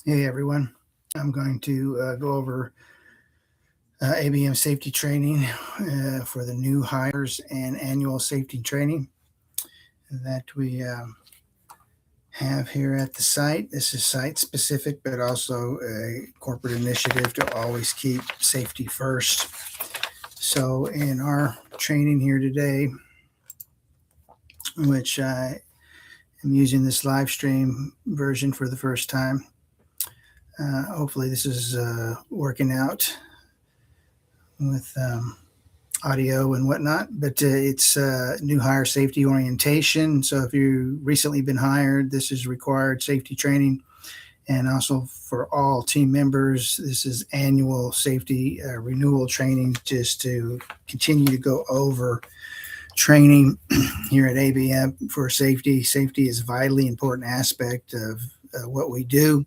Hey everyone, I'm going to go over ABM Safety Training for the new hires and annual safety training that we have here at the site. This is site specific, but also a corporate initiative to always keep safety first. So in our training here today, which I am using this live stream version for the first time, hopefully this is working out with audio and whatnot, but it's new hire safety orientation. So if you've recently been hired, this is required safety training. And also for all team members, this is annual safety renewal training, just to continue to go over training here at ABM for safety. Safety is a vitally important aspect of what we do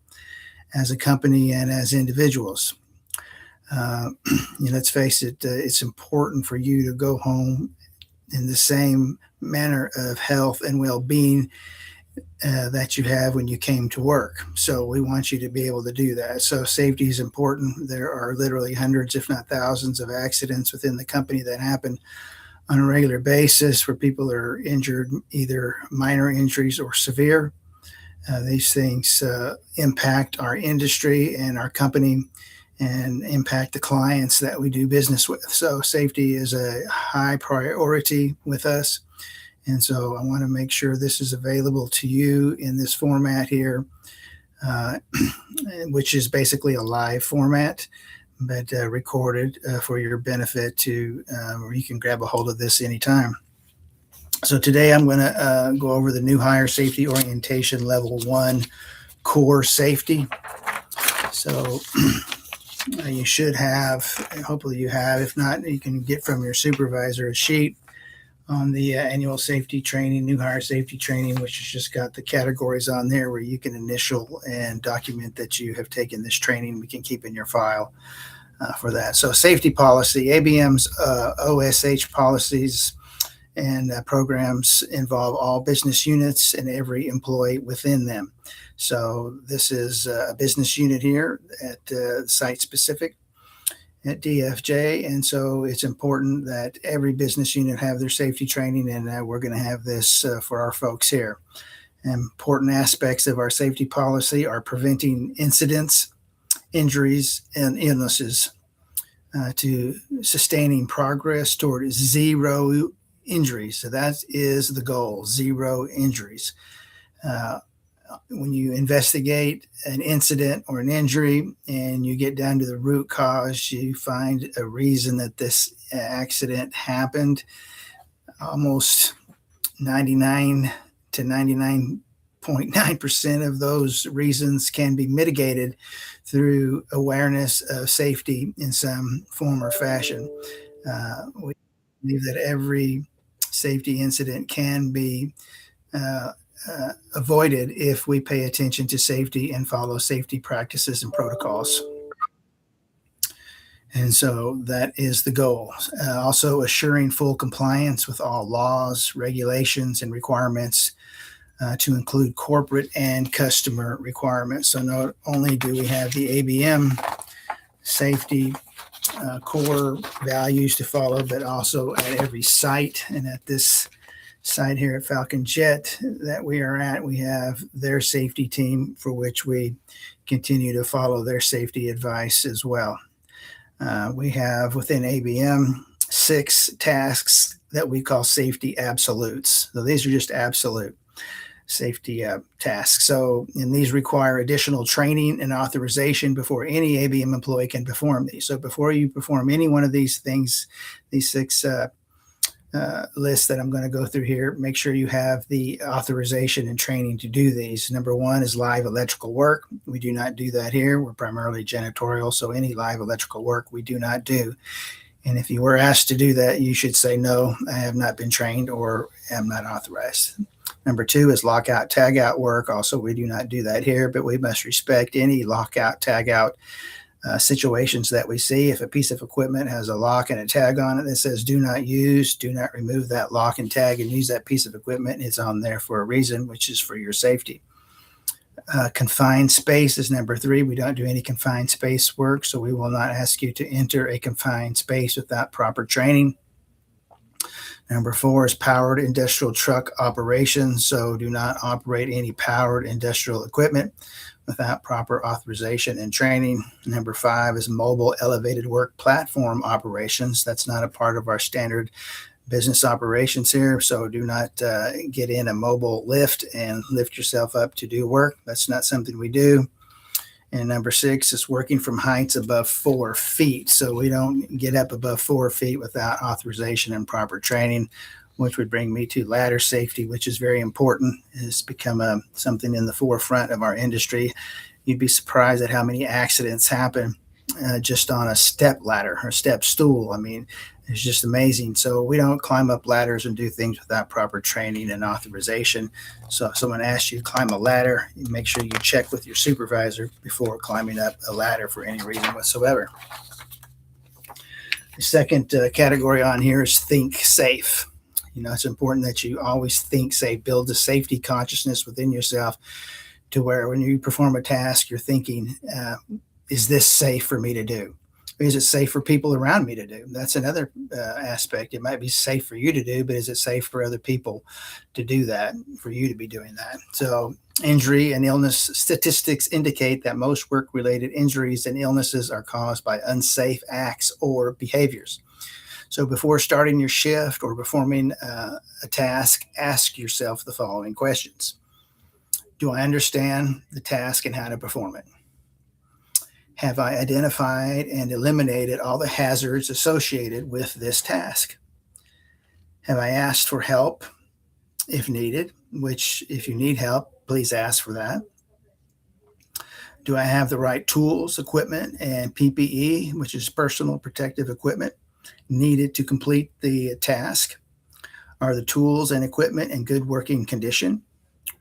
as a company and as individuals. Let's face it, it's important for you to go home in the same manner of health and well-being that you have when you came to work. So we want you to be able to do that. So safety is important. There are literally hundreds, if not thousands, of accidents within the company that happen on a regular basis where people are injured, either minor injuries or severe. These things impact our industry and our company and impact the clients that we do business with. So safety is a high priority with us. And so I want to make sure this is available to you in this format here, which is basically a live format, but recorded for your benefit to where you can grab a hold of this anytime. So today I'm going to go over the new hire safety orientation level 1 core safety. So you should have, hopefully you have, if not, you can get from your supervisor a sheet on the annual safety training, new hire safety training, which has just got the categories on there where you can initial and document that you have taken this training. We can keep in your file for that. So safety policy, ABM's OSH policies and programs involve all business units and every employee within them. So this is a business unit here at site specific at DFJ. And so it's important that every business unit have their safety training, and we're going to have this for our folks here. Important aspects of our safety policy are preventing incidents, injuries, and illnesses to sustaining progress toward zero injuries. So that is the goal, 0 injuries. When you investigate an incident or an injury and you get down to the root cause, you find a reason that this accident happened. Almost 99 to 99.9% of those reasons can be mitigated through awareness of safety in some form or fashion. We believe that every safety incident can be avoided if we pay attention to safety and follow safety practices and protocols. And so that is the goal. Also assuring full compliance with all laws, regulations, and requirements to include corporate and customer requirements. So not only do we have the ABM safety core values to follow, but also at every site. And at this site here at Falcon Jet that we are at, we have their safety team for which we continue to follow their safety advice as well. We have within ABM 6 tasks that we call safety absolutes. So these are just absolute safety tasks. So, and these require additional training and authorization before any ABM employee can perform these. So before you perform any one of these things, these 6 list that I'm going to go through here, make sure you have the authorization and training to do these. Number 1 is live electrical work. We do not do that here. We're primarily janitorial, so any live electrical work we do not do. And if you were asked to do that, you should say, no, I have not been trained or am not authorized. Number 2 is lockout, tagout work. Also, we do not do that here, but we must respect any lockout, tagout situations that we see. If a piece of equipment has a lock and a tag on it that says do not use, do not remove that lock and tag and use that piece of equipment, it's on there for a reason, which is for your safety. Confined space is number 3. We don't do any confined space work, so we will not ask you to enter a confined space without proper training. Number 4 is powered industrial truck operations, so do not operate any powered industrial equipment without proper authorization and training. Number 5 is mobile elevated work platform operations. That's not a part of our standard business operations here, so do not get in a mobile lift and lift yourself up to do work. That's not something we do. And number 6 is working from heights above 4 feet. So we don't get up above 4 feet without authorization and proper training, which would bring me to ladder safety, which is very important. It's become something in the forefront of our industry. You'd be surprised at how many accidents happen just on a step ladder or step stool. I mean, it's just amazing. So we don't climb up ladders and do things without proper training and authorization. So if someone asks you to climb a ladder, you make sure you check with your supervisor before climbing up a ladder for any reason whatsoever. The second category on here is think safe. You know, it's important that you always think safe, build the safety consciousness within yourself to where when you perform a task, you're thinking, is this safe for me to do? Is it safe for people around me to do? That's another aspect. It might be safe for you to do, but is it safe for other people to do that, for you to be doing that? So injury and illness statistics indicate that most work-related injuries and illnesses are caused by unsafe acts or behaviors. So before starting your shift or performing a task, ask yourself the following questions. Do I understand the task and how to perform it? Have I identified and eliminated all the hazards associated with this task? Have I asked for help if needed, which if you need help, please ask for that. Do I have the right tools, equipment, and PPE, which is personal protective equipment, needed to complete the task? Are the tools and equipment in good working condition?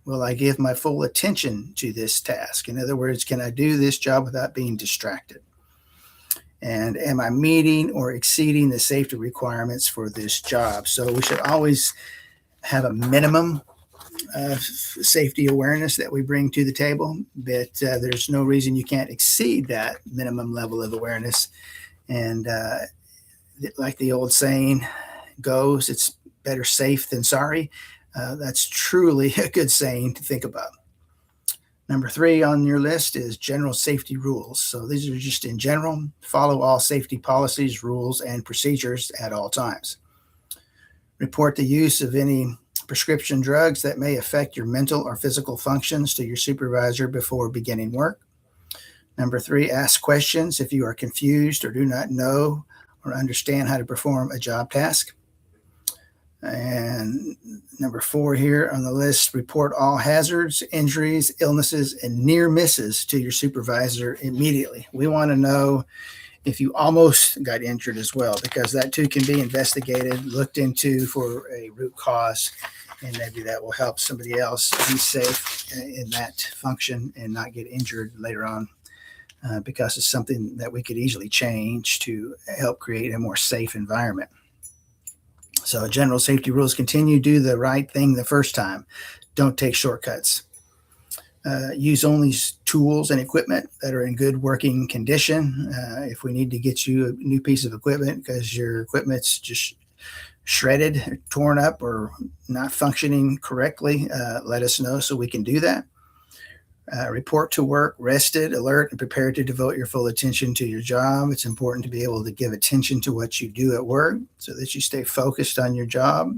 Will I give my full attention to this task? In other words, can I do this job without being distracted? And am I meeting or exceeding the safety requirements for this job? So we should always have a minimum of safety awareness that we bring to the table, but there's no reason you can't exceed that minimum level of awareness. And like the old saying goes, it's better safe than sorry. That's truly a good saying to think about. Number 3 on your list is general safety rules. So these are just in general, follow all safety policies, rules, and procedures at all times. Report the use of any prescription drugs that may affect your mental or physical functions to your supervisor before beginning work. Number 3, ask questions if you are confused or do not know or understand how to perform a job task. And number 4 here on the list, report all hazards, injuries, illnesses, and near misses to your supervisor immediately. We want to know if you almost got injured as well, because that too can be investigated, looked into for a root cause, and maybe that will help somebody else be safe in that function and not get injured later on, because it's something that we could easily change to help create a more safe environment. So general safety rules continue. Do the right thing the first time. Don't take shortcuts. Use only tools and equipment that are in good working condition. If we need to get you a new piece of equipment because your equipment's just shredded, torn up, or not functioning correctly, let us know so we can do that. Report to work rested, alert, and prepared to devote your full attention to your job. It's important to be able to give attention to what you do at work so that you stay focused on your job.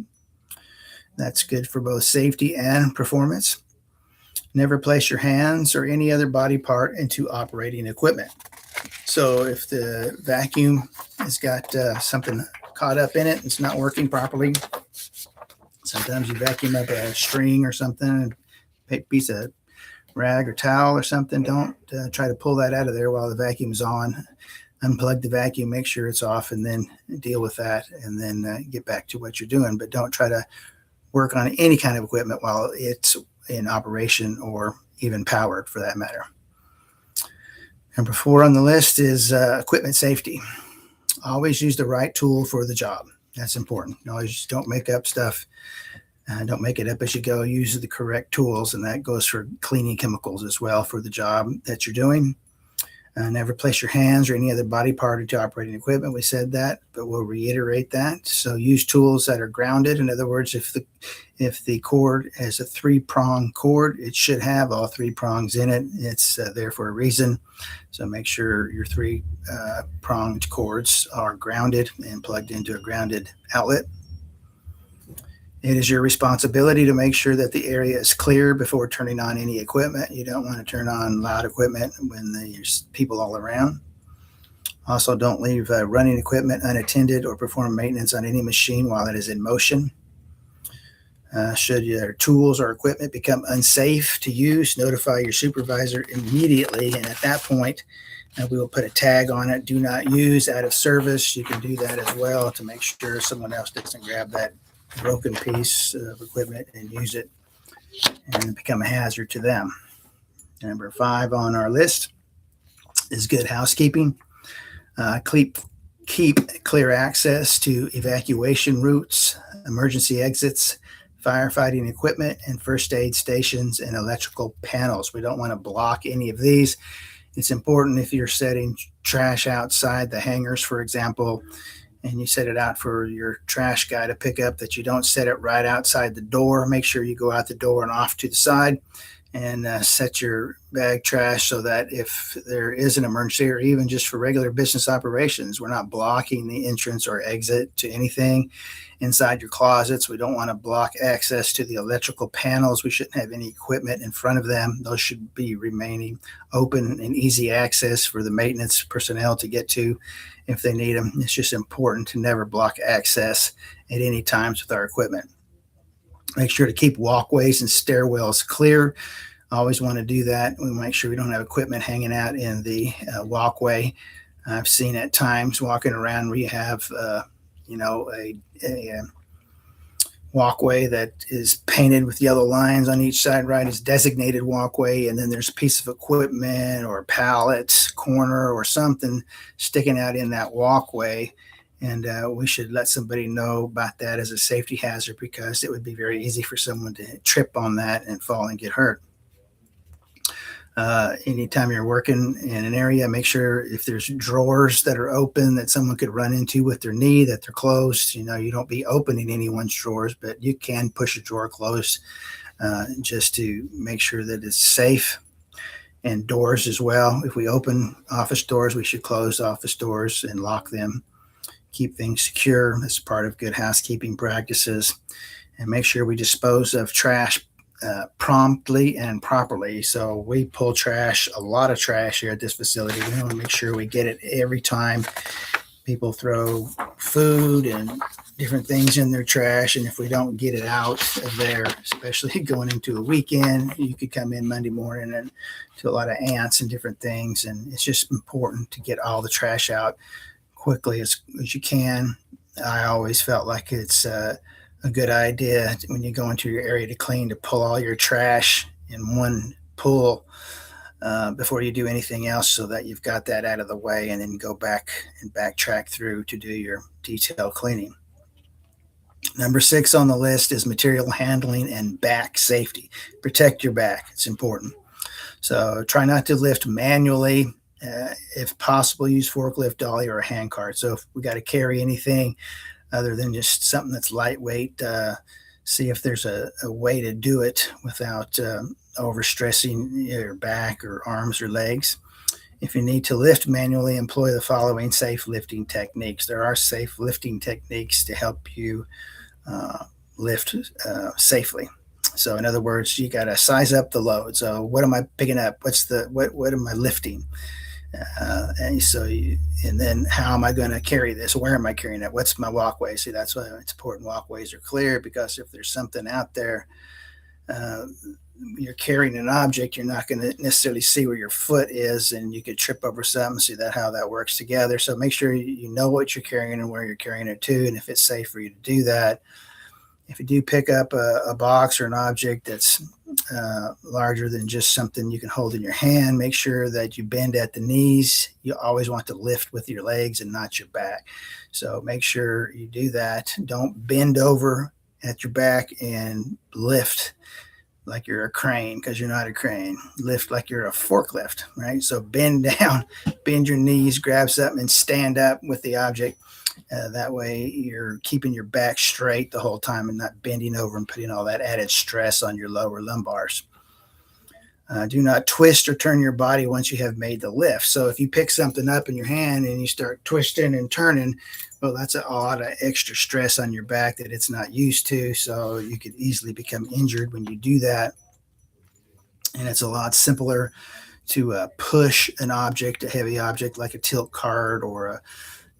That's good for both safety and performance. Never place your hands or any other body part into operating equipment. So if the vacuum has got something caught up in it, it's not working properly. Sometimes you vacuum up a string or something, a piece of rag or towel or something. Don't try to pull that out of there while the vacuum is on. Unplug the vacuum, make sure it's off, and then deal with that, and then get back to what you're doing. But don't try to work on any kind of equipment while it's in operation or even powered for that matter. Number 4 on the list is equipment safety. Always use the right tool for the job. That's important. Always don't make up stuff Don't make it up as you go. Use the correct tools, and that goes for cleaning chemicals as well for the job that you're doing. Never place your hands or any other body part into operating equipment. We said that, but we'll reiterate that. So use tools that are grounded. In other words, if the cord has a 3-prong cord, it should have all 3 prongs in it. It's there for a reason. So make sure your 3-pronged cords are grounded and plugged into a grounded outlet. It is your responsibility to make sure that the area is clear before turning on any equipment. You don't want to turn on loud equipment when there's people all around. Also, don't leave running equipment unattended or perform maintenance on any machine while it is in motion. Should your tools or equipment become unsafe to use, notify your supervisor immediately. And at that point, we will put a tag on it, do not use, out of service. You can do that as well to make sure someone else doesn't grab that broken piece of equipment and use it and become a hazard to them. Number 5 on our list is good housekeeping. Keep clear access to evacuation routes, emergency exits, firefighting equipment, and first aid stations and electrical panels. We don't want to block any of these. It's important if you're setting trash outside the hangars, for example, and you set it out for your trash guy to pick up, that you don't set it right outside the door. Make sure you go out the door and off to the side and set your bag trash so that if there is an emergency or even just for regular business operations, we're not blocking the entrance or exit to anything. Inside your closets, we don't want to block access to the electrical panels. We shouldn't have any equipment in front of them. Those should be remaining open and easy access for the maintenance personnel to get to if they need them. It's just important to never block access at any times with our equipment. Make sure to keep walkways and stairwells clear. Always want to do that. We make sure we don't have equipment hanging out in the walkway. I've seen at times walking around where you have a walkway that is painted with yellow lines on each side, right? It's designated walkway, and then there's a piece of equipment or a pallet corner or something sticking out in that walkway. And we should let somebody know about that as a safety hazard, because it would be very easy for someone to trip on that and fall and get hurt. Anytime you're working in an area, make sure if there's drawers that are open that someone could run into with their knee, that they're closed. You don't be opening anyone's drawers, but you can push a drawer closed just to make sure that it's safe. And doors as well. If we open office doors, we should close office doors and lock them. Keep things secure. That's part of good housekeeping practices. And make sure we dispose of trash promptly and properly. So we pull trash, a lot of trash here at this facility. We want to make sure we get it every time. People throw food and different things in their trash, and if we don't get it out of there, especially going into a weekend, you could come in Monday morning and to a lot of ants and different things, and it's just important to get all the trash out quickly as you can. I always felt like it's a good idea when you go into your area to clean to pull all your trash in one pull before you do anything else, so that you've got that out of the way, and then go back and backtrack through to do your detailed cleaning. Number 6 on the list is material handling and back safety. Protect your back. It's important. So try not to lift manually. If possible, use forklift, dolly, or a hand cart. So if we got to carry anything other than just something that's lightweight, see if there's a way to do it without overstressing your back or arms or legs. If you need to lift manually, employ the following safe lifting techniques. There are safe lifting techniques to help you lift safely. So in other words, you got to size up the load. So what am I picking up? What am I lifting? And then how am I going to carry this? Where am I carrying it? What's my walkway? See, that's why it's important walkways are clear, because if there's something out there, you're carrying an object, you're not going to necessarily see where your foot is, and you could trip over something. See how that works together. So make sure you know what you're carrying and where you're carrying it to, and if it's safe for you to do that. If you do pick up a box or an object that's larger than just something you can hold in your hand, make sure that you bend at the knees. You always want to lift with your legs and not your back. So make sure you do that. Don't bend over at your back and lift like you're a crane, because you're not a crane. Lift like you're a forklift, right? So bend down, bend your knees, grab something, and stand up with the object. That way you're keeping your back straight the whole time and not bending over and putting all that added stress on your lower lumbars. Do not twist or turn your body once you have made the lift. So if you pick something up in your hand and you start twisting and turning, well, that's a lot of extra stress on your back that it's not used to. So you could easily become injured when you do that. And it's a lot simpler to push an object, a heavy object like a tilt cart or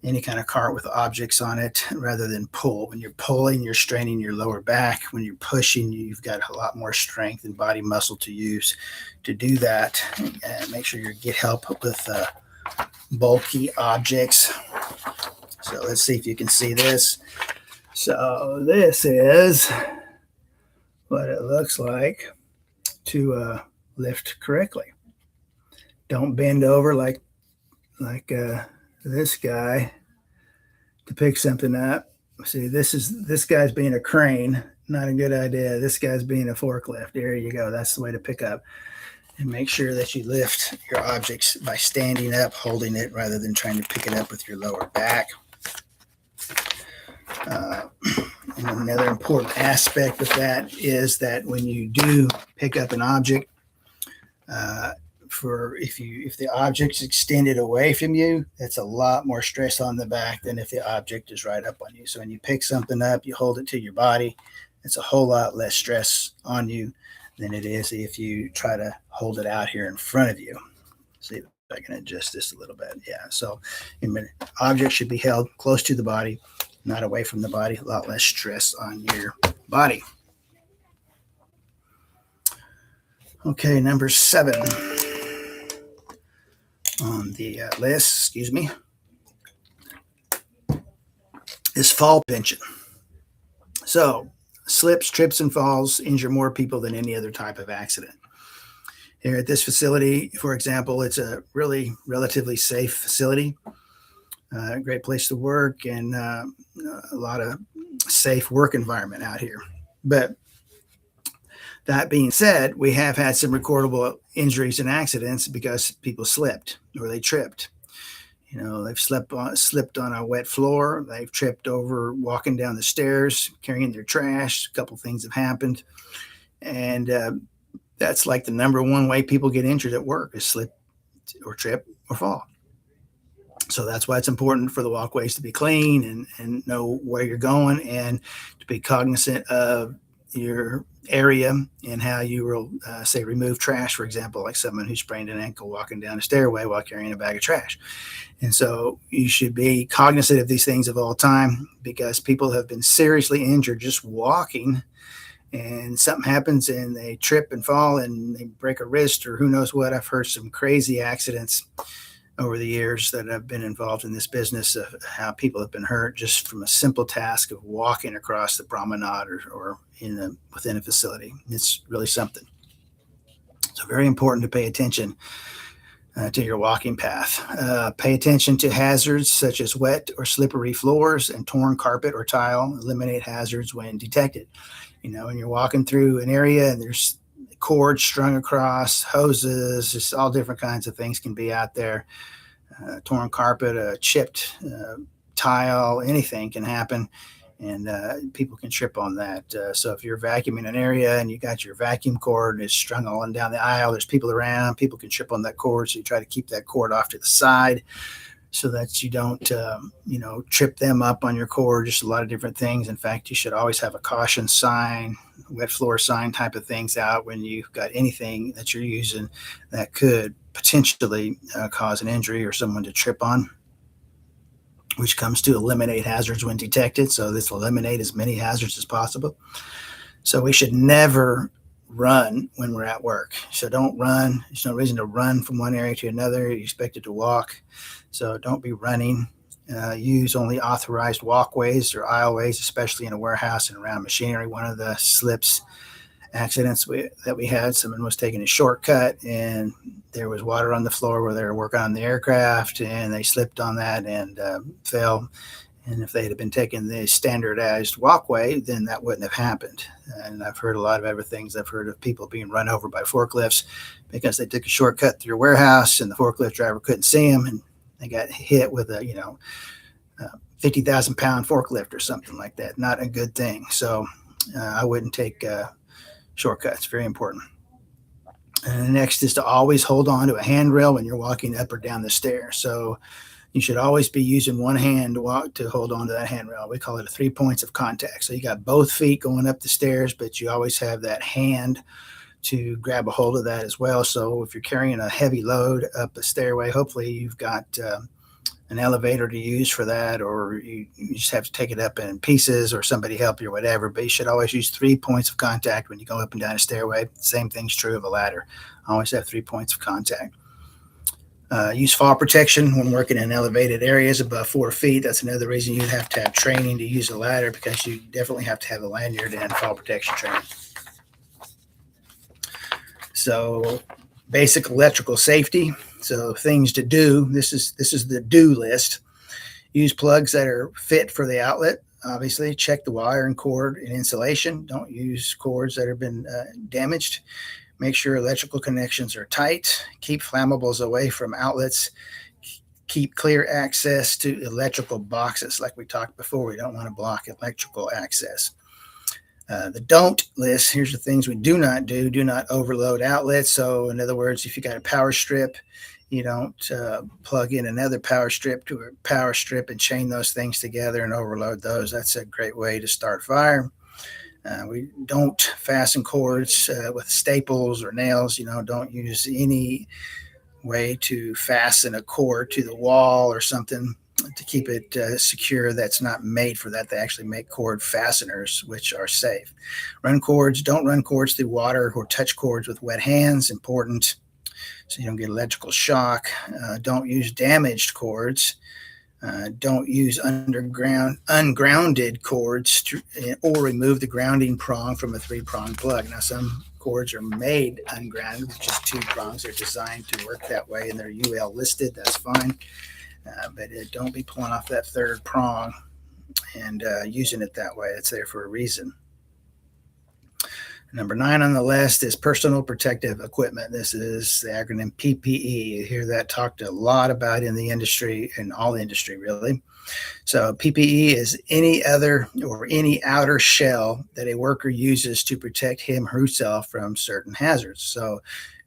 any kind of cart with objects on it, rather than pull. When you're pulling, you're straining your lower back. When you're pushing, you've got a lot more strength and body muscle to use to do that. And make sure you get help with bulky objects. So let's see if you can see this. So this is what it looks like to lift correctly. Don't bend over like this guy to pick something up. See, this guy's being a crane. Not a good idea. This guy's being a forklift. There you go. That's the way to pick up. And make sure that you lift your objects by standing up, holding it, rather than trying to pick it up with your lower back. And another important aspect of that is that when you do pick up an object, if the object's extended away from you, that's a lot more stress on the back than if the object is right up on you. So when you pick something up, you hold it to your body, it's a whole lot less stress on you than it is if you try to hold it out here in front of you. See if I can adjust this a little bit. Yeah, so object should be held close to the body, not away from the body, a lot less stress on your body. Okay, number 7 on the list, is fall prevention. So slips, trips, and falls injure more people than any other type of accident. Here at this facility, for example, it's a really relatively safe facility, a great place to work, and a lot of safe work environment out here. But that being said, we have had some recordable injuries and accidents because people slipped or they tripped. They've slipped on a wet floor. They've tripped over walking down the stairs, carrying their trash. A couple things have happened. And that's like the number one way people get injured at work is slip or trip or fall. So that's why it's important for the walkways to be clean and know where you're going and to be cognizant of your area and how you will, say, remove trash, for example, like someone who sprained an ankle walking down a stairway while carrying a bag of trash. And so you should be cognizant of these things of all time, because people have been seriously injured just walking, and something happens and they trip and fall and they break a wrist or who knows what. I've heard some crazy accidents over the years that I've been involved in this business of how people have been hurt just from a simple task of walking across the promenade or within a facility. It's really something. So very important to pay attention to your walking path. Pay attention to hazards such as wet or slippery floors and torn carpet or tile. Eliminate hazards when detected. When you're walking through an area and there's cords strung across, hoses, just all different kinds of things can be out there. Torn carpet, a chipped tile, anything can happen, and people can trip on that. So if you're vacuuming an area and you got your vacuum cord and it's strung all down the aisle, there's people around, people can trip on that cord. So you try to keep that cord off to the side so that you don't, trip them up on your cord. Just a lot of different things. In fact, you should always have a caution sign, wet floor sign type of things out when you've got anything that you're using that could potentially cause an injury or someone to trip on, which comes to eliminate hazards when detected. So this will eliminate as many hazards as possible. So we should never run when we're at work. So don't run. There's no reason to run from one area to another. You're expected to walk. So don't be running. Use only authorized walkways or aisleways, especially in a warehouse and around machinery. One of the slips accidents that we had, someone was taking a shortcut and there was water on the floor where they were working on the aircraft, and they slipped on that and fell And if they had been taking the standardized walkway, then that wouldn't have happened. And I've heard a lot of other things. I've heard of people being run over by forklifts because they took a shortcut through a warehouse and the forklift driver couldn't see them, and they got hit with a 50,000-pound forklift or something like that. Not a good thing. So I wouldn't take shortcuts. Very important. And the next is to always hold on to a handrail when you're walking up or down the stairs. So you should always be using one hand to hold on to that handrail. We call it 3 points of contact. So you got both feet going up the stairs, but you always have that hand to grab a hold of that as well. So if you're carrying a heavy load up a stairway, hopefully you've got an elevator to use for that, or you just have to take it up in pieces or somebody help you or whatever. But you should always use 3 points of contact when you go up and down a stairway. The same thing's true of a ladder. Always have 3 points of contact. Use fall protection when working in elevated areas above 4 feet. That's another reason you have to have training to use a ladder, because you definitely have to have a lanyard and fall protection training. So basic electrical safety. So things to do. This is the do list. Use plugs that are fit for the outlet. Obviously, check the wire and cord and insulation. Don't use cords that have been damaged. Make sure electrical connections are tight. Keep flammables away from outlets. Keep clear access to electrical boxes. Like we talked before, we don't want to block electrical access. The don't list, here's the things we do not do. Do not overload outlets. So in other words, if you got a power strip, you don't plug in another power strip to a power strip and chain those things together and overload those. That's a great way to start fire. We don't fasten cords with staples or nails. Don't use any way to fasten a cord to the wall or something to keep it secure. That's not made for that. They actually make cord fasteners, which are safe. Don't run cords through water or touch cords with wet hands. Important, so you don't get electrical shock. Don't use damaged cords. Don't use ungrounded cords or remove the grounding prong from a 3-prong plug. Now, some cords are made ungrounded, which is 2 prongs. They're designed to work that way, and they're UL listed. That's fine. But don't be pulling off that 3rd prong and using it that way. It's there for a reason. Number 9 on the list is personal protective equipment. This is the acronym PPE. You hear that talked a lot about in the industry, in all industry really. So PPE is any other or any outer shell that a worker uses to protect him or herself from certain hazards. So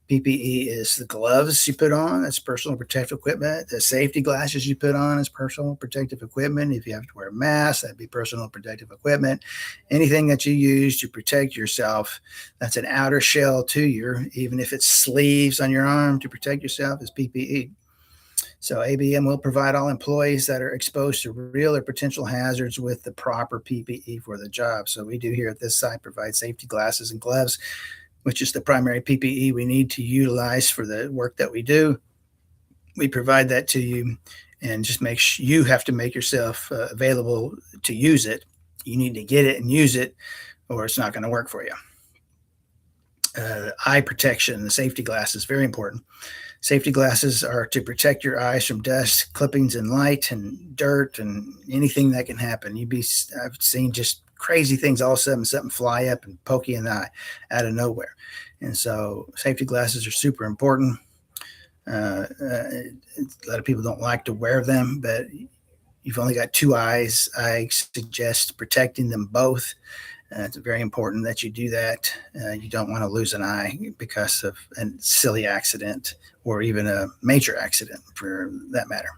PPE is the gloves you put on, that's personal protective equipment. The safety glasses you put on is personal protective equipment. If you have to wear a mask, that'd be personal protective equipment. Anything that you use to protect yourself, that's an outer shell to you, even if it's sleeves on your arm to protect yourself, is PPE. So ABM will provide all employees that are exposed to real or potential hazards with the proper PPE for the job. So we do here at this site provide safety glasses and gloves, which is the primary PPE we need to utilize for the work that we do. We provide that to you, and just you have to make yourself available to use it. You need to get it and use it, or it's not going to work for you. Eye protection, the safety glasses, very important. Safety glasses are to protect your eyes from dust, clippings, and light, and dirt, and anything that can happen. I've seen just crazy things. All of a sudden, something fly up and poke you in the eye out of nowhere. And so safety glasses are super important. A lot of people don't like to wear them, but you've only got 2 eyes. I suggest protecting them both. It's very important that you do that. You don't want to lose an eye because of a silly accident or even a major accident for that matter.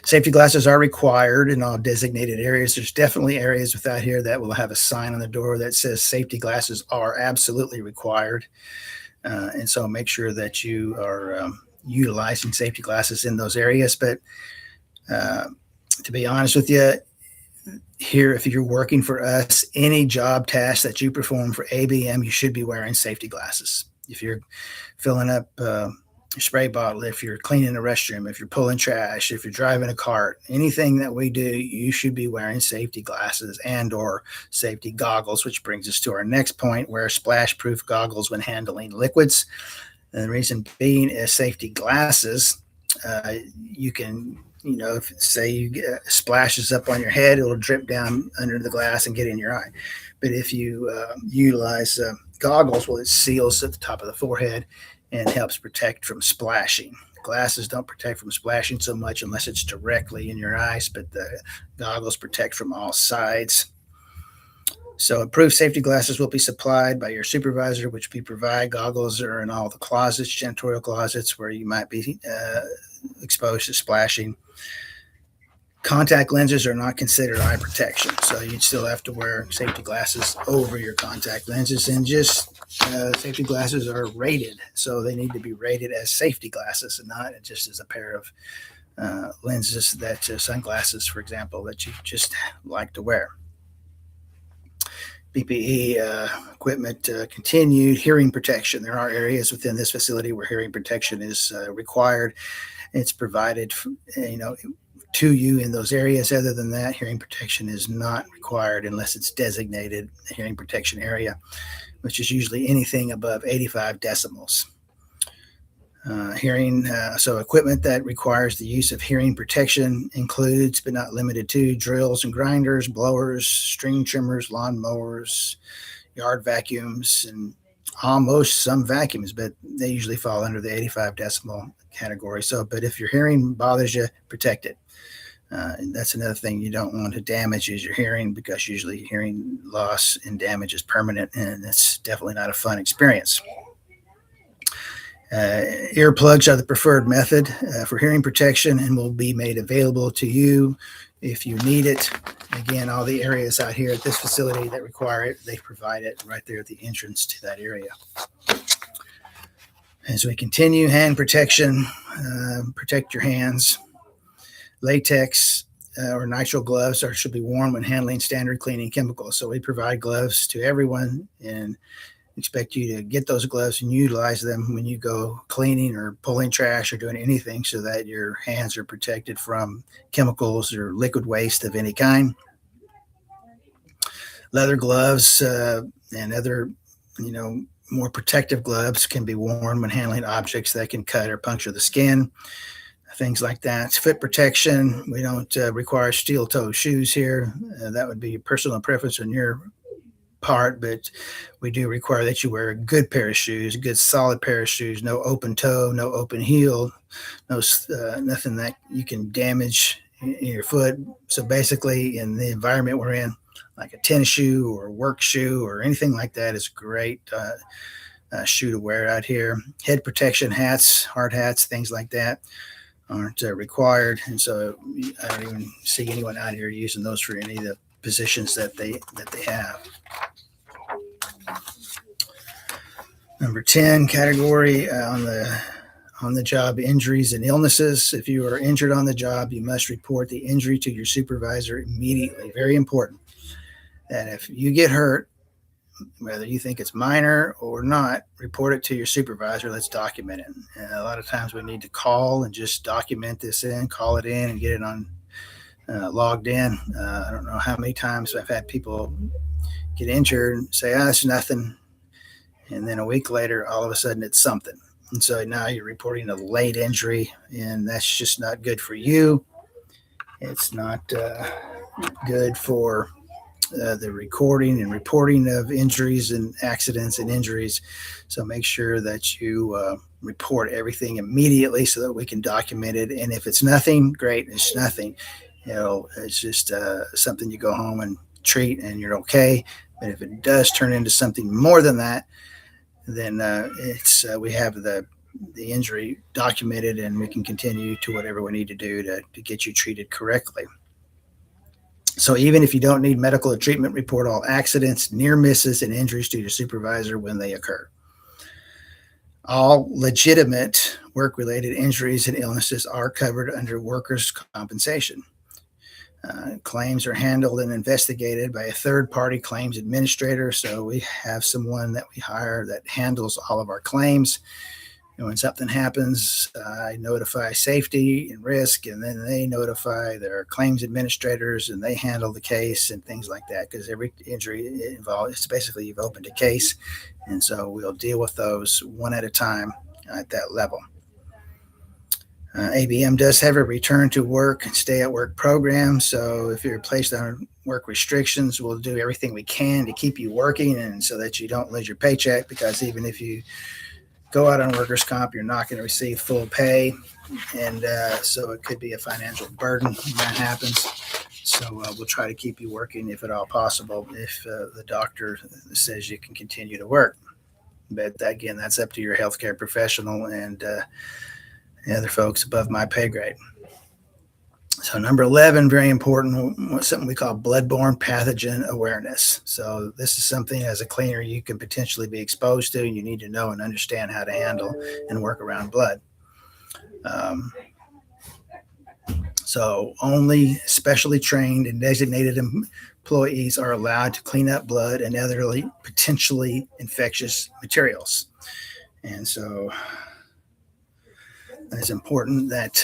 Safety glasses are required in all designated areas. There's definitely areas without here that will have a sign on the door that says safety glasses are absolutely required. And so make sure that you are utilizing safety glasses in those areas. But to be honest with you, here, if you're working for us, any job task that you perform for ABM, you should be wearing safety glasses. If you're filling up your spray bottle, if you're cleaning a restroom, if you're pulling trash, if you're driving a cart, anything that we do, you should be wearing safety glasses and or safety goggles, which brings us to our next point, wear splash-proof goggles when handling liquids. And the reason being is safety glasses, you can if say you get splashes up on your head, it'll drip down under the glass and get in your eye. But if you utilize goggles, well, it seals at the top of the forehead and helps protect from splashing. Glasses don't protect from splashing so much unless it's directly in your eyes, but the goggles protect from all sides. So approved safety glasses will be supplied by your supervisor, which we provide. Goggles are in all the closets, janitorial closets, where you might be exposed to splashing. Contact lenses are not considered eye protection, so you'd still have to wear safety glasses over your contact lenses. And just safety glasses are rated, so they need to be rated as safety glasses and not just as a pair of lenses that sunglasses, for example, that you just like to wear. PPE equipment continued. Hearing protection. There are areas within this facility where hearing protection is required. It's provided, to you in those areas. Other than that, hearing protection is not required unless it's designated a hearing protection area, which is usually anything above 85 decibels. So equipment that requires the use of hearing protection includes, but not limited to, drills and grinders, blowers, string trimmers, lawn mowers, yard vacuums, and almost some vacuums, but they usually fall under the 85 decibel category. So, but if your hearing bothers you, protect it. That's another thing you don't want to damage is your hearing, because usually hearing loss and damage is permanent, and it's definitely not a fun experience. Earplugs are the preferred method for hearing protection and will be made available to you if you need it. Again, all the areas out here at this facility that require it, they provide it right there at the entrance to that area. As we continue, hand protection, protect your hands. Latex or nitrile gloves should be worn when handling standard cleaning chemicals. So we provide gloves to everyone and expect you to get those gloves and utilize them when you go cleaning or pulling trash or doing anything, so that your hands are protected from chemicals or liquid waste of any kind. Leather gloves and other, more protective gloves can be worn when handling objects that can cut or puncture the skin, things like that. Foot protection. We don't require steel-toe shoes here. That would be personal preference on your part, but we do require that you wear a good pair of shoes, a good solid pair of shoes, no open toe, no open heel, nothing that you can damage in your foot. So basically, in the environment we're in, like a tennis shoe or a work shoe or anything like that is a great shoe to wear out here. Head protection, hats, hard hats, things like that aren't required, and so I don't even see anyone out here using those for any of the positions that they have. Number 10 category on the job, injuries and illnesses. If you are injured on the job, you must report the injury to your supervisor immediately. Very important that if you get hurt, whether you think it's minor or not, report it to your supervisor. Let's document it. And a lot of times we need to call and just document this call it in and get it on logged in. I don't know how many times I've had people get injured and say, it's nothing. And then a week later, all of a sudden it's something. And so now you're reporting a late injury, and that's just not good for you. It's not good for the recording and reporting of injuries and accidents and injuries. So make sure that you report everything immediately so that we can document it. And if it's nothing, great. It's nothing. It's just something you go home and treat and you're okay. But if it does turn into something more than that, then we have the injury documented, and we can continue to whatever we need to do to get you treated correctly. So even if you don't need medical or treatment, report all accidents, near misses, and injuries to your supervisor when they occur. All legitimate work-related injuries and illnesses are covered under workers' compensation. Claims are handled and investigated by a third-party claims administrator. So we have someone that we hire that handles all of our claims. And when something happens, I notify safety and risk, and then they notify their claims administrators, and they handle the case and things like that. Because every injury involved, it's basically you've opened a case, and so we'll deal with those one at a time at that level. ABM does have a return to work and stay at work program. So if you're placed on work restrictions, we'll do everything we can to keep you working and so that you don't lose your paycheck, because even if you go out on workers' comp, you're not going to receive full pay. And so it could be a financial burden when that happens. So we'll try to keep you working if at all possible, if the doctor says you can continue to work. But again, that's up to your healthcare professional and the other folks above my pay grade. So number 11, very important, something we call bloodborne pathogen awareness. So this is something as a cleaner you can potentially be exposed to, and you need to know and understand how to handle and work around blood. So only specially trained and designated employees are allowed to clean up blood and other potentially infectious materials. And so it's important that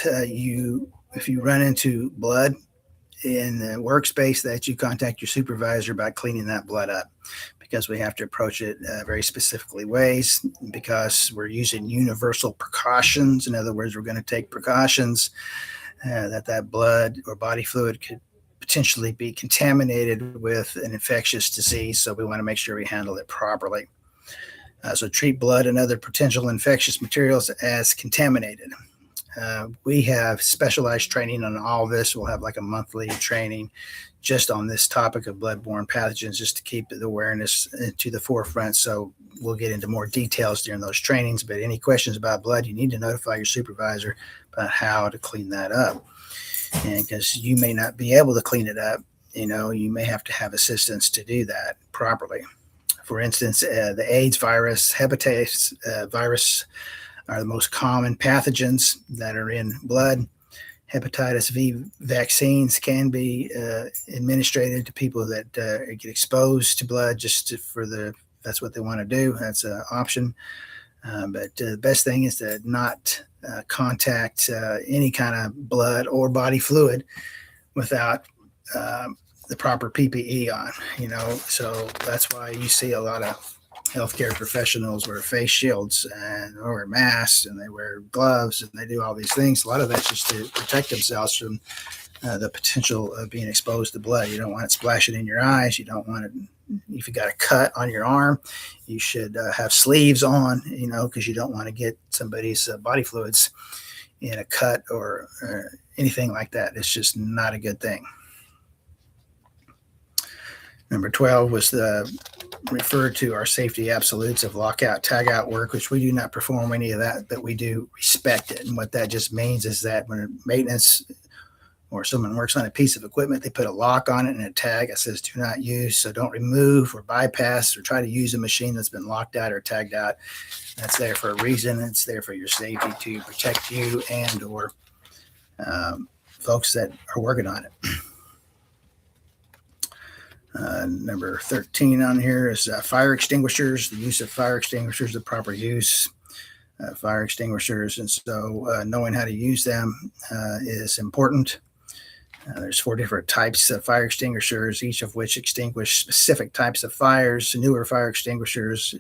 if you run into blood in the workspace, that you contact your supervisor about cleaning that blood up, because we have to approach it very specifically ways, because we're using universal precautions. In other words, we're going to take precautions that blood or body fluid could potentially be contaminated with an infectious disease. So we want to make sure we handle it properly. So treat blood and other potential infectious materials as contaminated. We have specialized training on all this. We'll have like a monthly training just on this topic of bloodborne pathogens, just to keep the awareness to the forefront. So we'll get into more details during those trainings. But any questions about blood, you need to notify your supervisor about how to clean that up. And because you may not be able to clean it up, you may have to have assistance to do that properly. For instance, the AIDS virus, hepatitis virus are the most common pathogens that are in blood. Hepatitis V vaccines can be administered to people that get exposed to blood that's what they want to do. That's an option. But the best thing is to not contact any kind of blood or body fluid without the proper PPE on, so that's why you see a lot of healthcare professionals wear face shields and wear masks and they wear gloves and they do all these things. A lot of that's just to protect themselves from the potential of being exposed to blood. You don't want it splashing in your eyes. You don't want it, if you got a cut on your arm, you should have sleeves on, because you don't want to get somebody's body fluids in a cut or anything like that. It's just not a good thing. Number 12 was referred to our safety absolutes of lockout, tagout work, which we do not perform any of that, but we do respect it. And what that just means is that when maintenance or someone works on a piece of equipment, they put a lock on it and a tag that says do not use. So don't remove or bypass or try to use a machine that's been locked out or tagged out. That's there for a reason. It's there for your safety, to protect you and or folks that are working on it. Number 13 on here is fire extinguishers, the use of fire extinguishers, the proper use of fire extinguishers. And so knowing how to use them is important. There's 4 different types of fire extinguishers, each of which extinguish specific types of fires. Newer fire extinguishers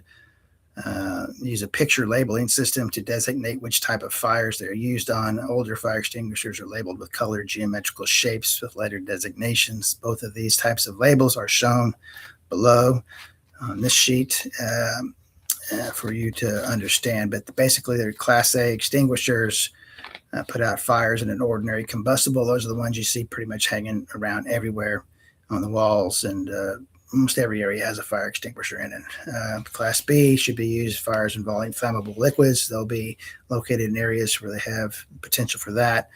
use a picture labeling system to designate which type of fires they're used on. Older fire extinguishers are labeled with colored geometrical shapes with letter designations. Both of these types of labels are shown below on this sheet for you to understand. But basically, they're Class A extinguishers, put out fires in an ordinary combustible. Those are the ones you see pretty much hanging around everywhere on the walls, and almost every area has a fire extinguisher in it. Class B should be used fires involving flammable liquids. They'll be located in areas where they have potential for that.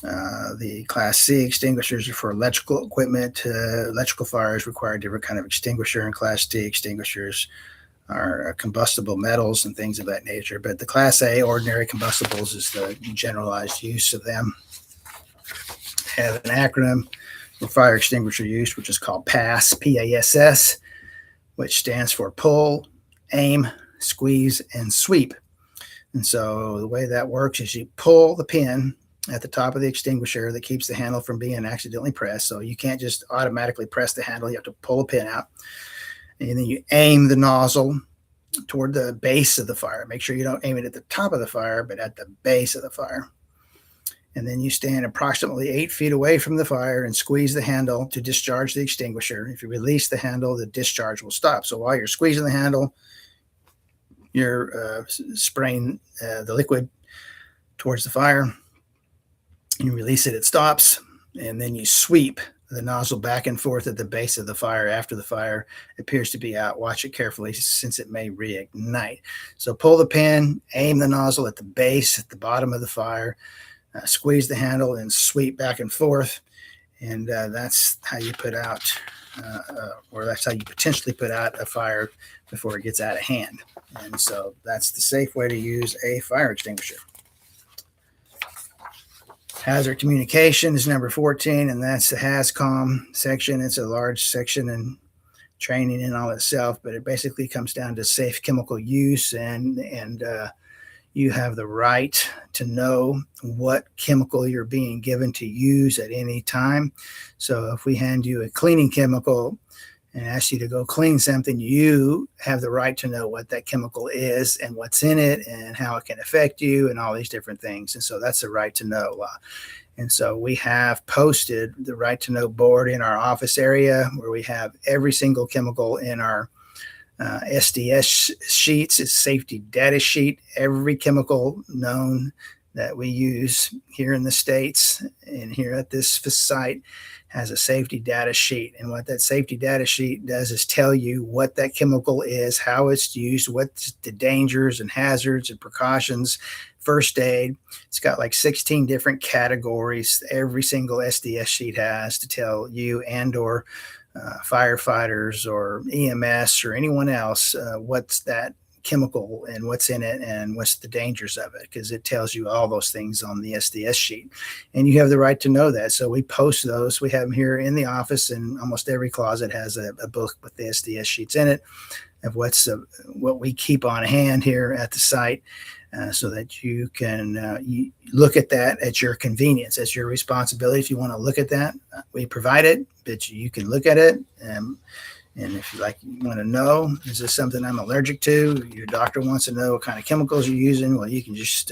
The Class C extinguishers are for electrical equipment. Electrical fires require a different kind of extinguisher, and Class D extinguishers are combustible metals and things of that nature. But the Class A ordinary combustibles is the generalized use of them. Have an acronym for fire extinguisher use, which is called PASS, P-A-S-S, which stands for pull, aim, squeeze, and sweep. And so the way that works is you pull the pin at the top of the extinguisher that keeps the handle from being accidentally pressed. So you can't just automatically press the handle. You have to pull a pin out. And then you aim the nozzle toward the base of the fire. Make sure you don't aim it at the top of the fire, but at the base of the fire. And then you stand approximately 8 feet away from the fire and squeeze the handle to discharge the extinguisher. If you release the handle, the discharge will stop. So while you're squeezing the handle, you're spraying the liquid towards the fire. You release it, it stops, and then you sweep the nozzle back and forth at the base of the fire after the fire appears to be out. Watch it carefully since it may reignite. So pull the pin, aim the nozzle at the base, at the bottom of the fire, squeeze the handle, and sweep back and forth. And that's how you put out, or that's how you potentially put out a fire before it gets out of hand. And so that's the safe way to use a fire extinguisher. Hazard communication is number 14, and that's the HAZCOM section. It's a large section in training in all itself, but it basically comes down to safe chemical use, and you have the right to know what chemical you're being given to use at any time. So if we hand you a cleaning chemical and ask you to go clean something, you have the right to know what that chemical is and what's in it and how it can affect you and all these different things. And so that's the right to know. And so we have posted the right to know board in our office area where we have every single chemical in our SDS sheets. It's safety data sheet. Every chemical known that we use here in the States and here at this site has a safety data sheet. And what that safety data sheet does is tell you what that chemical is, how it's used, what's the dangers and hazards and precautions, first aid. It's got like 16 different categories. Every single SDS sheet has to tell you and or firefighters or EMS or anyone else what's that chemical and what's in it and what's the dangers of it, because it tells you all those things on the SDS sheet, and you have the right to know that. So we post those. We have them here in the office, and almost every closet has a book with the SDS sheets in it of what we keep on hand here at the site, so that you can you look at that at your convenience. It's your responsibility. If you want to look at that, we provide it, but you can look at it. And if you want to know, is this something I'm allergic to? Your doctor wants to know what kind of chemicals you're using. Well, you can just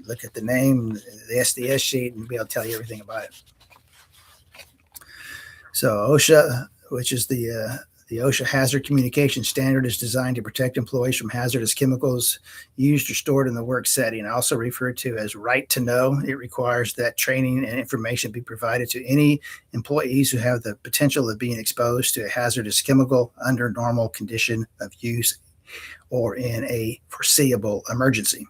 look at the name, the SDS sheet, and be able to tell you everything about it. So OSHA, which is the OSHA Hazard Communication Standard, is designed to protect employees from hazardous chemicals used or stored in the work setting, also referred to as right to know. It requires that training and information be provided to any employees who have the potential of being exposed to a hazardous chemical under normal condition of use or in a foreseeable emergency.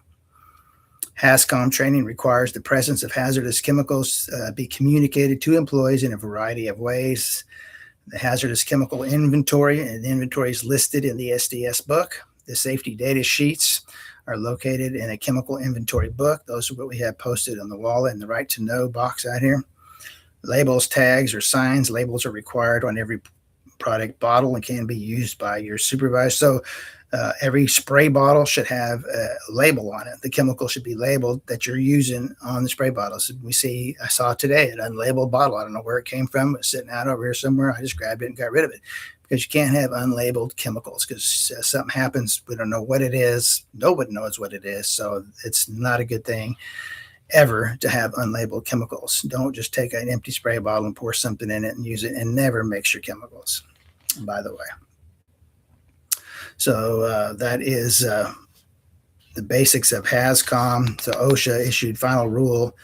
HAZCOM training requires the presence of hazardous chemicals be communicated to employees in a variety of ways. The hazardous chemical inventory, and the inventory is listed in the SDS book. The safety data sheets are located in a chemical inventory book. Those are what we have posted on the wall in the right to know box out here. Labels, tags, or signs. Labels are required on every product bottle and can be used by your supervisor. So every spray bottle should have a label on it. The chemical should be labeled that you're using on the spray bottles. I saw today an unlabeled bottle. I don't know where it came from. It was sitting out over here somewhere. I just grabbed it and got rid of it, because you can't have unlabeled chemicals, because something happens. We don't know what it is. Nobody knows what it is. So it's not a good thing ever to have unlabeled chemicals. Don't just take an empty spray bottle and pour something in it and use it, and never mix your chemicals, by the way. So that is the basics of HAZCOM. So OSHA issued final rule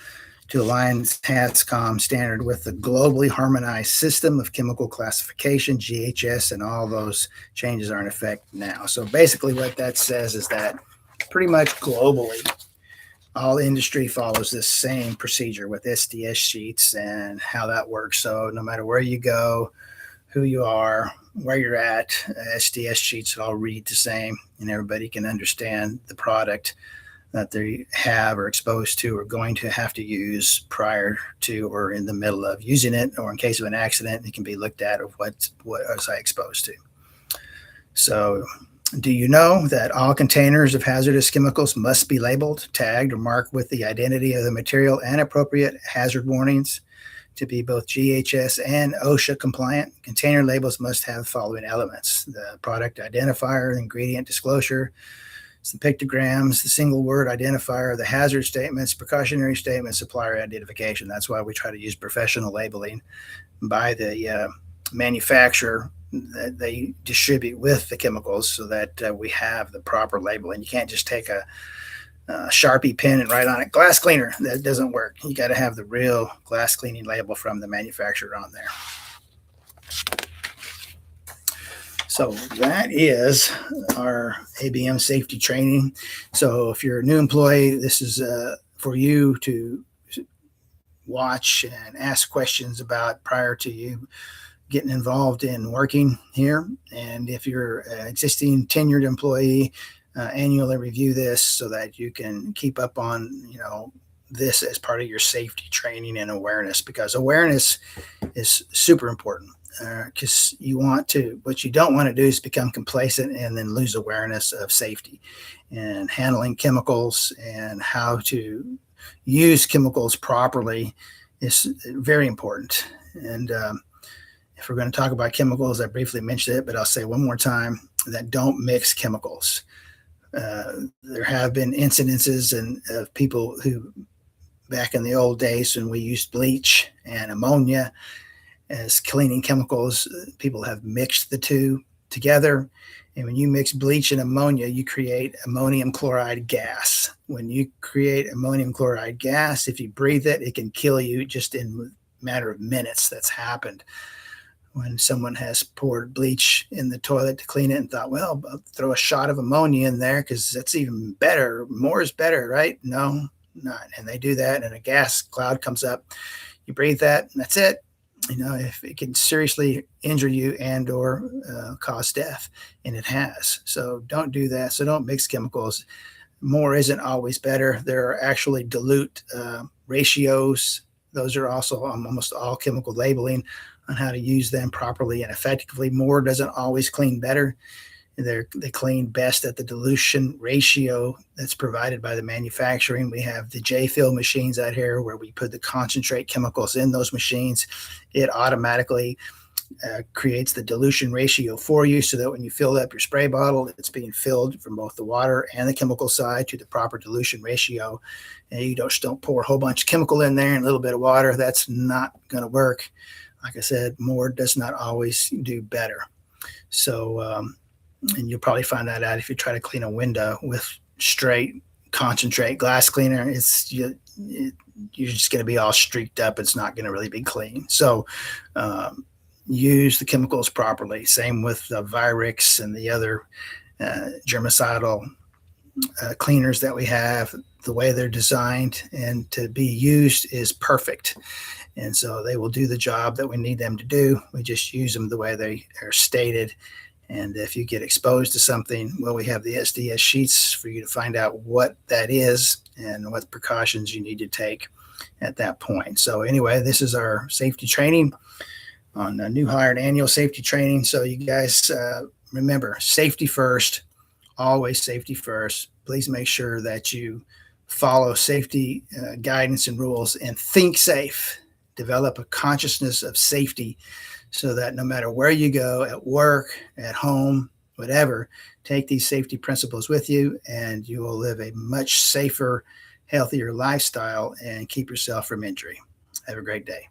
to align HAZCOM standard with the globally harmonized system of chemical classification, GHS, and all those changes are in effect now. So basically what that says is that pretty much globally, all industry follows this same procedure with SDS sheets and how that works. So no matter where you go, who you are, where you're at, SDS sheets all read the same, and everybody can understand the product that they have or exposed to or going to have to use prior to or in the middle of using it, or in case of an accident, it can be looked at of what was I exposed to. So do you know that all containers of hazardous chemicals must be labeled, tagged, or marked with the identity of the material and appropriate hazard warnings? To be both GHS and OSHA compliant, container labels must have the following elements: the product identifier, ingredient disclosure, the pictograms, the single word identifier, the hazard statements, precautionary statements, supplier identification. That's why we try to use professional labeling by the manufacturer that they distribute with the chemicals, so that we have the proper labeling. You can't just take a Sharpie pen and write on it glass cleaner. That doesn't work. You got to have the real glass cleaning label from the manufacturer on there. So that is our ABM safety training. So if you're a new employee, this is for you to watch and ask questions about prior to you getting involved in working here. And if you're an existing tenured employee, annually review this so that you can keep up on, this as part of your safety training and awareness, because awareness is super important. Because what you don't want to do is become complacent and then lose awareness of safety and handling chemicals and how to use chemicals properly is very important. And if we're going to talk about chemicals, I briefly mentioned it, but I'll say one more time that don't mix chemicals. There have been incidences of people who, back in the old days when we used bleach and ammonia as cleaning chemicals, people have mixed the two together. And when you mix bleach and ammonia, you create ammonium chloride gas. When you create ammonium chloride gas, if you breathe it, it can kill you just in a matter of minutes. That's happened when someone has poured bleach in the toilet to clean it and thought, well, I'll throw a shot of ammonia in there because that's even better. More is better, right? No, not. And they do that, and a gas cloud comes up. You breathe that, and that's it. If it can seriously injure you and or cause death, and it has. So don't do that. So don't mix chemicals. More isn't always better. There are actually dilute ratios. Those are also on almost all chemical labeling on how to use them properly and effectively. More doesn't always clean better. They clean best at the dilution ratio that's provided by the manufacturing. We have the J-fill machines out here where we put the concentrate chemicals in those machines. It automatically creates the dilution ratio for you, so that when you fill up your spray bottle, it's being filled from both the water and the chemical side to the proper dilution ratio. And you don't pour a whole bunch of chemical in there and a little bit of water. That's not going to work. Like I said, more does not always do better. So, and you'll probably find that out if you try to clean a window with straight concentrate glass cleaner. You're just going to be all streaked up. It's not going to really be clean. So use the chemicals properly. Same with the Virix and the other germicidal cleaners that we have. The way they're designed and to be used is perfect. And so they will do the job that we need them to do. We just use them the way they are stated. And if you get exposed to something, well, we have the SDS sheets for you to find out what that is and what precautions you need to take at that point. So anyway, this is our safety training on a new hire and annual safety training. So you guys remember, safety first, always safety first. Please make sure that you follow safety guidance and rules and think safe. Develop a consciousness of safety, so that no matter where you go, at work, at home, whatever, take these safety principles with you, and you will live a much safer, healthier lifestyle and keep yourself from injury. Have a great day.